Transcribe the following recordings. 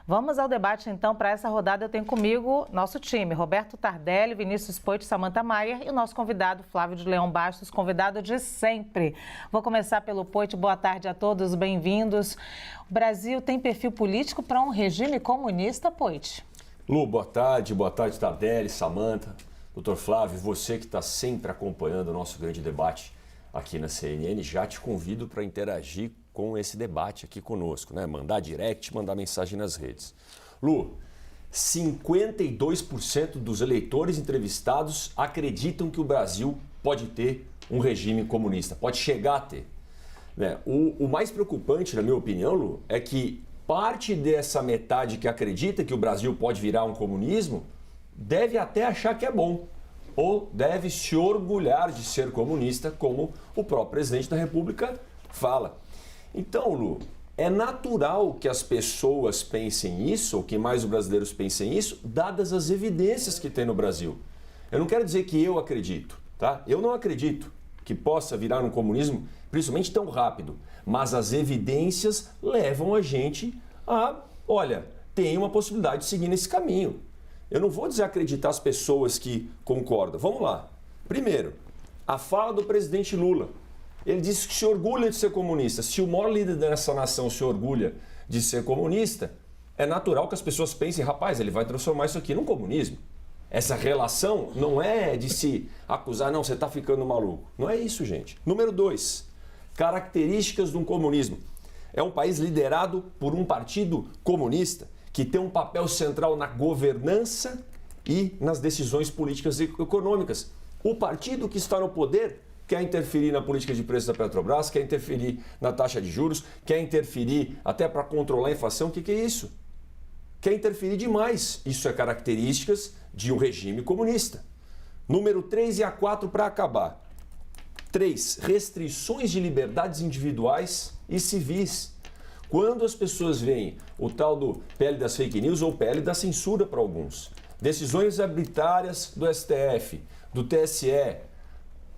Vamos ao debate, então. Para essa rodada eu tenho comigo nosso time, Roberto Tardelli, Vinícius Poit, Samantha Maier e o nosso convidado, Flávio de Leão Bastos, convidado de sempre. Vou começar pelo Poit. Boa tarde a todos, bem-vindos. O Brasil tem perfil político para um regime comunista, Poit? Lu, boa tarde Tardelli, Samantha, doutor Flávio, você que está sempre acompanhando o nosso grande debate aqui na CNN, já te convido para interagir com esse debate aqui conosco, né? Mandar direct, mandar mensagem nas redes. Lu, 52% dos eleitores entrevistados acreditam que o Brasil pode ter um regime comunista, pode chegar a ter. Né? O mais preocupante, na minha opinião, Lu, é que parte dessa metade que acredita que o Brasil pode virar um comunismo deve até achar que é bom, ou deve se orgulhar de ser comunista, como o próprio presidente da República fala. Então, Lu, é natural que as pessoas pensem isso, ou que mais os brasileiros pensem isso, dadas as evidências que tem no Brasil. Eu não quero dizer que eu acredito, tá? Eu não acredito que possa virar um comunismo, principalmente tão rápido, mas as evidências levam a gente a, olha, tem uma possibilidade de seguir nesse caminho. Eu não vou desacreditar as pessoas que concordam. Vamos lá. Primeiro, a fala do presidente Lula. Ele disse que se orgulha de ser comunista. Se o maior líder dessa nação se orgulha de ser comunista, é natural que as pessoas pensem, rapaz, ele vai transformar isso aqui num comunismo. Essa relação não é de se acusar, não, você está ficando maluco. Não é isso, gente. Número 2, características de um comunismo. É um país liderado por um partido comunista que tem um papel central na governança e nas decisões políticas e econômicas. O partido que está no poder quer interferir na política de preços da Petrobras, quer interferir na taxa de juros, quer interferir até para controlar a inflação. O que é isso? Quer interferir demais. Isso é características de um regime comunista. Número 3 e a 4 para acabar. 3. Restrições de liberdades individuais e civis. Quando as pessoas veem o tal do PL das fake news ou PL da censura para alguns, decisões arbitrárias do STF, do TSE,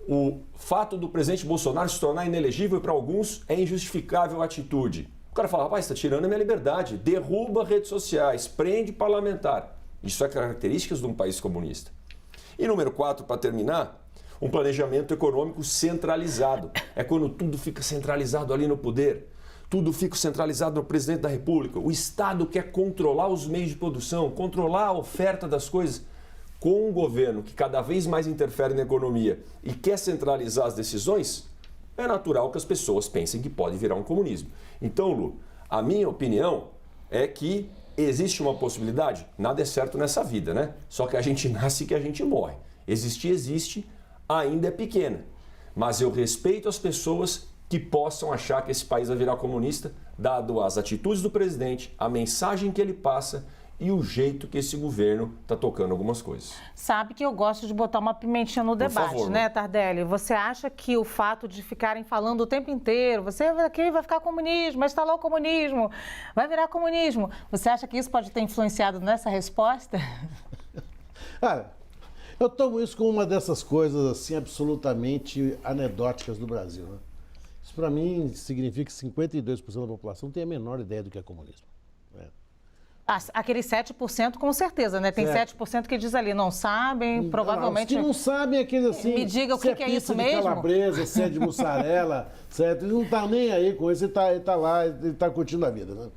o fato do presidente Bolsonaro se tornar inelegível para alguns é injustificável a atitude. O cara fala, rapaz, está tirando a minha liberdade, derruba redes sociais, prende parlamentar. Isso é características de um país comunista. E número 4, para terminar, um planejamento econômico centralizado. É quando tudo fica centralizado ali no poder, tudo fica centralizado no presidente da República. O Estado quer controlar os meios de produção, controlar a oferta das coisas. Com um governo que cada vez mais interfere na economia e quer centralizar as decisões, é natural que as pessoas pensem que pode virar um comunismo. Então, Lu, a minha opinião é que existe uma possibilidade, nada é certo nessa vida, né? Só que a gente nasce e que a gente morre. Existir, existe, ainda é pequena. Mas eu respeito as pessoas que possam achar que esse país vai virar comunista, dado as atitudes do presidente, a mensagem que ele passa e o jeito que esse governo está tocando algumas coisas. Sabe que eu gosto de botar uma pimentinha no debate, favor, né, Tardelli? Você acha que o fato de ficarem falando o tempo inteiro, você aqui vai ficar comunismo, mas está lá o comunismo, vai virar comunismo, você acha que isso pode ter influenciado nessa resposta? Eu tomo isso como uma dessas coisas assim absolutamente anedóticas do Brasil, né? Isso para mim significa que 52% da população não tem a menor ideia do que é comunismo, né? Aqueles 7% com certeza, né? Tem 7% que diz ali, não sabem, provavelmente... Os que não sabem, aqueles assim... Me diga o que é isso mesmo? Se é calabresa, se é de mussarela, certo? Ele não está nem aí com isso, ele tá lá, ele está curtindo a vida, né?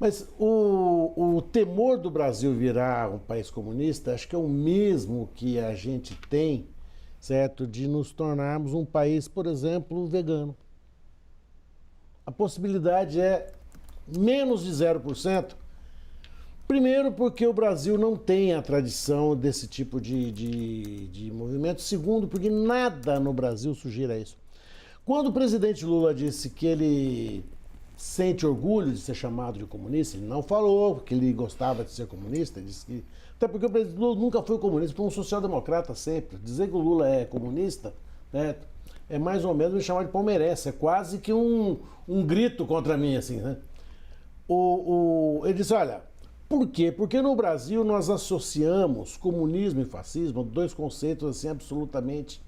Mas o temor do Brasil virar um país comunista, acho que é o mesmo que a gente tem, certo? De nos tornarmos um país, por exemplo, vegano. A possibilidade é menos de 0%. Primeiro, porque o Brasil não tem a tradição desse tipo de movimento. Segundo, porque nada no Brasil sugira isso. Quando o presidente Lula disse que ele sente orgulho de ser chamado de comunista, ele não falou que ele gostava de ser comunista, disse que... Até porque o presidente Lula nunca foi comunista, foi um social-democrata sempre. Dizer que o Lula é comunista, né, é mais ou menos me chamar de palmeirense, é quase que um grito contra mim, assim, né? Ele disse, olha... Por quê? Porque no Brasil nós associamos comunismo e fascismo, dois conceitos assim absolutamente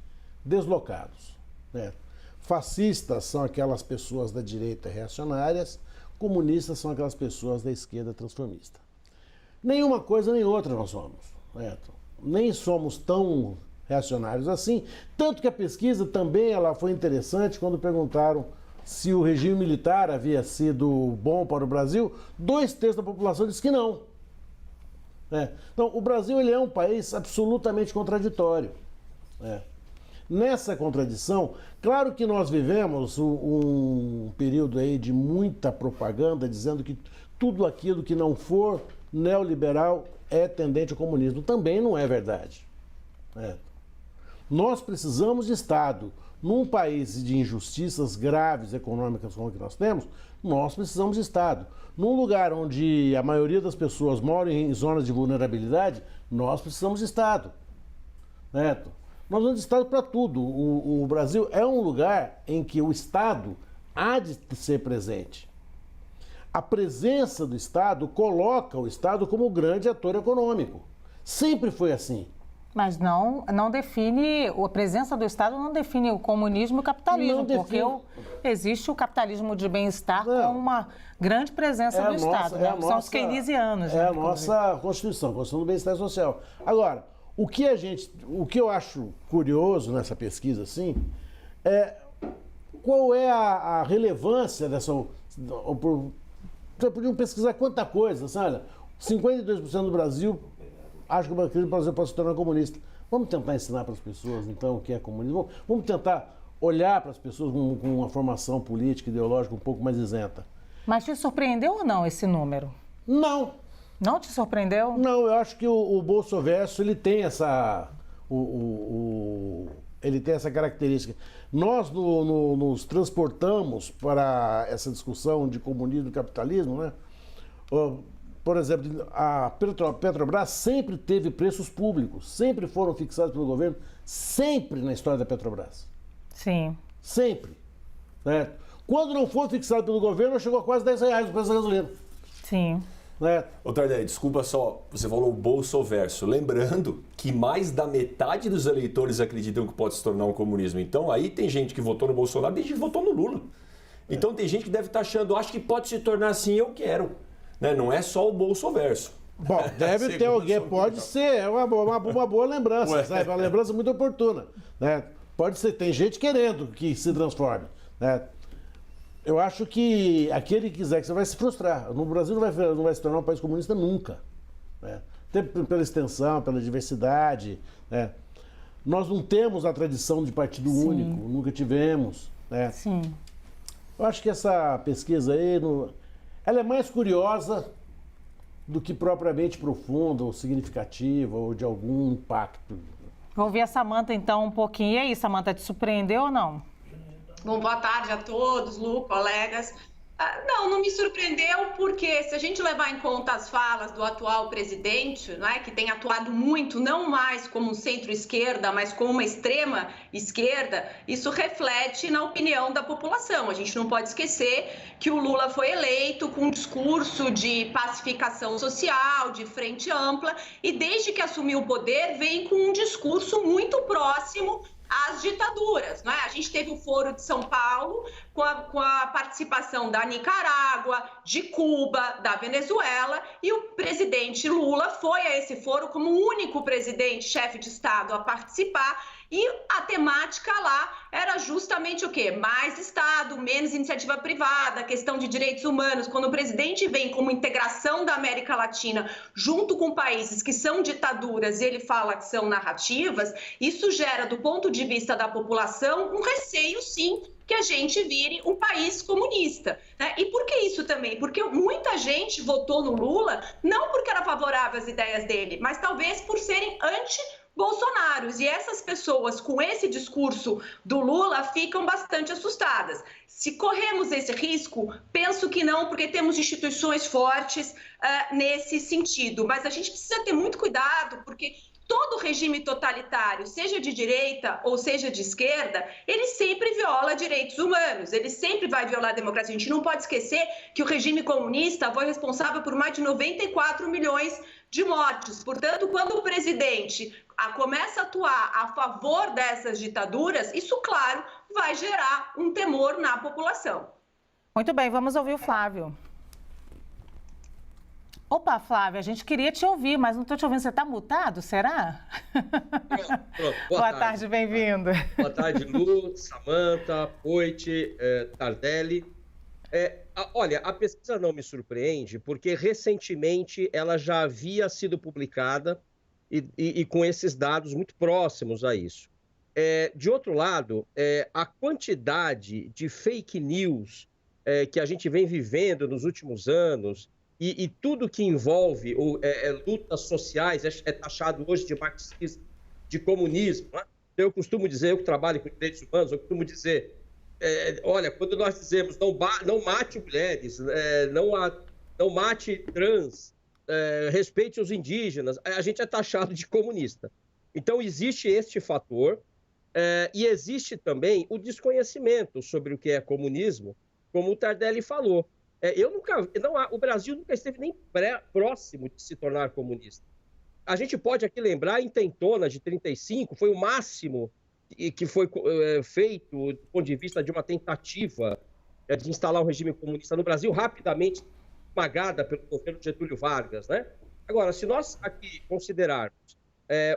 deslocados, né? Fascistas são aquelas pessoas da direita reacionárias, Comunistas são aquelas pessoas da esquerda transformista. Nenhuma coisa nem outra nós somos, certo? Nem somos tão reacionários assim, tanto que a pesquisa também ela foi interessante quando perguntaram se o regime militar havia sido bom para o Brasil, 2/3 da população disse que não. Então, o Brasil ele é um país absolutamente contraditório. Nessa contradição, claro que nós vivemos um período aí de muita propaganda dizendo que tudo aquilo que não for neoliberal é tendente ao comunismo. Também não é verdade. Nós precisamos de Estado. Num país de injustiças graves econômicas como o que nós temos, nós precisamos de Estado. Num lugar onde a maioria das pessoas moram em zonas de vulnerabilidade, nós precisamos de Estado. Nós precisamos de Estado para tudo. O Brasil é um lugar em que o Estado há de ser presente. A presença do Estado coloca o Estado como grande ator econômico. Sempre foi assim. Mas não define, a presença do Estado não define o comunismo e o capitalismo, porque existe o capitalismo de bem-estar com uma grande presença do Estado. São os keynesianos. É a nossa Constituição, a Constituição do Bem-Estar Social. Agora, o que eu acho curioso nessa pesquisa, assim, é qual é a relevância dessa... Vocês podiam pesquisar quanta coisa, sabe? 52% do Brasil acho que o Brasil pode se tornar comunista. Vamos tentar ensinar para as pessoas, então, o que é comunismo? Vamos tentar olhar para as pessoas com uma formação política, ideológica um pouco mais isenta. Mas te surpreendeu ou não esse número? Não. Não te surpreendeu? Não, eu acho que o Bolsoverso, ele tem essa... ele tem essa característica. Nós nos transportamos para essa discussão de comunismo e capitalismo, né? Por exemplo, a Petrobras sempre teve preços públicos, sempre foram fixados pelo governo, sempre na história da Petrobras. Sim. Sempre. Certo? Quando não foi fixado pelo governo, chegou a quase R$10 o preço da gasolina. Sim. Ô Tardelli, desculpa só, você falou o Bolsoverso. Lembrando que mais da metade dos eleitores acreditam que pode se tornar um comunismo. Então aí tem gente que votou no Bolsonaro e gente que votou no Lula. Então tem gente que deve estar achando, acho que pode se tornar assim, eu quero. Não é só o Bolsoverso. Bom, deve ter alguém, pode ser, é uma boa lembrança, sabe? Uma lembrança muito oportuna. Pode ser, tem gente querendo que se transforme. Eu acho que aquele que quiser, que você vai se frustrar. No Brasil não vai se tornar um país comunista nunca. Até pela extensão, pela diversidade. Nós não temos a tradição de partido único, nunca tivemos. Sim. Eu acho que essa pesquisa aí, ela é mais curiosa do que propriamente profunda ou significativa ou de algum impacto. Vou ouvir a Samanta então um pouquinho. E aí, Samanta, te surpreendeu ou não? Bom, boa tarde a todos, Lu, colegas. Não me surpreendeu porque se a gente levar em conta as falas do atual presidente, que tem atuado muito, não mais como centro-esquerda, mas como uma extrema esquerda, isso reflete na opinião da população. A gente não pode esquecer que o Lula foi eleito com um discurso de pacificação social, de frente ampla, e desde que assumiu o poder, vem com um discurso muito próximo às ditaduras. A gente teve o Foro de São Paulo com a participação da Nicarágua, de Cuba, da Venezuela, e o presidente Lula foi a esse foro como o único presidente, chefe de Estado a participar, e a temática lá era justamente o quê? Mais Estado, menos iniciativa privada, questão de direitos humanos. Quando o presidente vem como integração da América Latina junto com países que são ditaduras e ele fala que são narrativas, isso gera, do ponto de vista da população, um receio, sim, que a gente vire um país comunista. E por que isso também? Porque muita gente votou no Lula não porque era favorável às ideias dele, mas talvez por serem anti-bolsonaros. E essas pessoas com esse discurso do Lula ficam bastante assustadas. Se corremos esse risco, penso que não, porque temos instituições fortes nesse sentido. Mas a gente precisa ter muito cuidado, porque todo regime totalitário, seja de direita ou seja de esquerda, ele sempre viola direitos humanos, ele sempre vai violar a democracia. A gente não pode esquecer que o regime comunista foi responsável por mais de 94 milhões de mortes. Portanto, quando o presidente começa a atuar a favor dessas ditaduras, isso, claro, vai gerar um temor na população. Muito bem, vamos ouvir o Flávio. Opa, Flávia, a gente queria te ouvir, mas não estou te ouvindo. Você está mutado, será? Pronto. Boa tarde, bem-vindo. Boa tarde, Lu, Samantha, Poit, Tardelli. Olha, a pesquisa não me surpreende, porque recentemente ela já havia sido publicada e com esses dados muito próximos a isso. De outro lado, a quantidade de fake news que a gente vem vivendo nos últimos anos e tudo que envolve lutas sociais é taxado hoje de marxismo, de comunismo. Né? Eu costumo dizer, eu que trabalho com direitos humanos, eu costumo dizer, olha, quando nós dizemos não mate mulheres, não mate trans, respeite os indígenas, a gente é taxado de comunista. Então, existe este fator e existe também o desconhecimento sobre o que é comunismo, como o Tardelli falou. O Brasil nunca esteve nem próximo de se tornar comunista. A gente pode aqui lembrar, a intentona de 1935 foi o máximo que foi feito do ponto de vista de uma tentativa de instalar um regime comunista no Brasil, rapidamente esmagada pelo governo Getúlio Vargas, né? Agora, se nós aqui considerarmos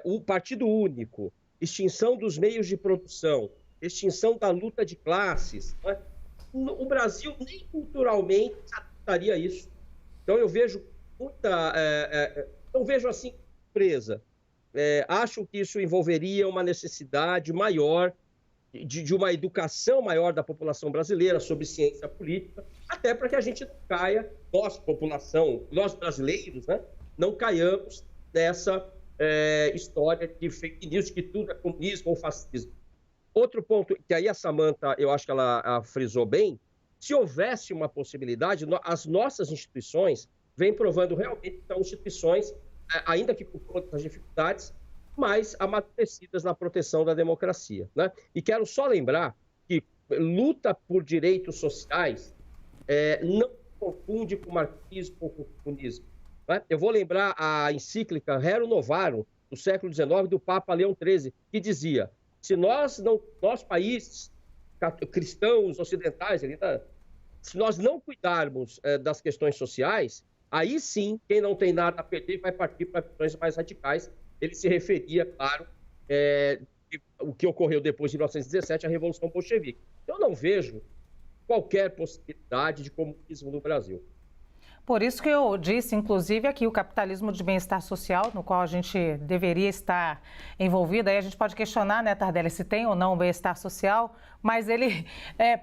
o Partido Único, extinção dos meios de produção, extinção da luta de classes, né? O Brasil nem culturalmente adaptaria isso. Então eu vejo não vejo assim surpresa. Acho que isso envolveria uma necessidade maior de uma educação maior da população brasileira sobre ciência política, até para que a gente não caia, nós brasileiros, né, não caiamos nessa história de fake news, de que tudo é comunismo ou fascismo. Outro ponto, que aí a Samantha, eu acho que ela frisou bem, se houvesse uma possibilidade, as nossas instituições vêm provando realmente que são instituições, ainda que com todas as dificuldades, mas amadurecidas na proteção da democracia. Né? E quero só lembrar que luta por direitos sociais não confunde com marxismo ou com comunismo. Né? Eu vou lembrar a encíclica Rerum Novarum, do século XIX, do Papa Leão XIII, que dizia: se nós países cristãos ocidentais, se nós não cuidarmos das questões sociais, aí sim, quem não tem nada a perder vai partir para questões mais radicais. Ele se referia, claro, o que ocorreu depois de 1917, a Revolução Bolchevique. Eu não vejo qualquer possibilidade de comunismo no Brasil. Por isso que eu disse, inclusive, aqui o capitalismo de bem-estar social, no qual a gente deveria estar envolvido. Aí a gente pode questionar, né, Tardelli, se tem ou não bem-estar social, mas ele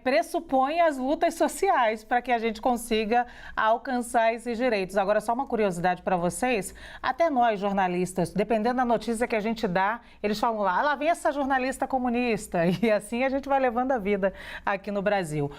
pressupõe as lutas sociais para que a gente consiga alcançar esses direitos. Agora, só uma curiosidade para vocês, até nós, jornalistas, dependendo da notícia que a gente dá, eles falam lá vem essa jornalista comunista, e assim a gente vai levando a vida aqui no Brasil.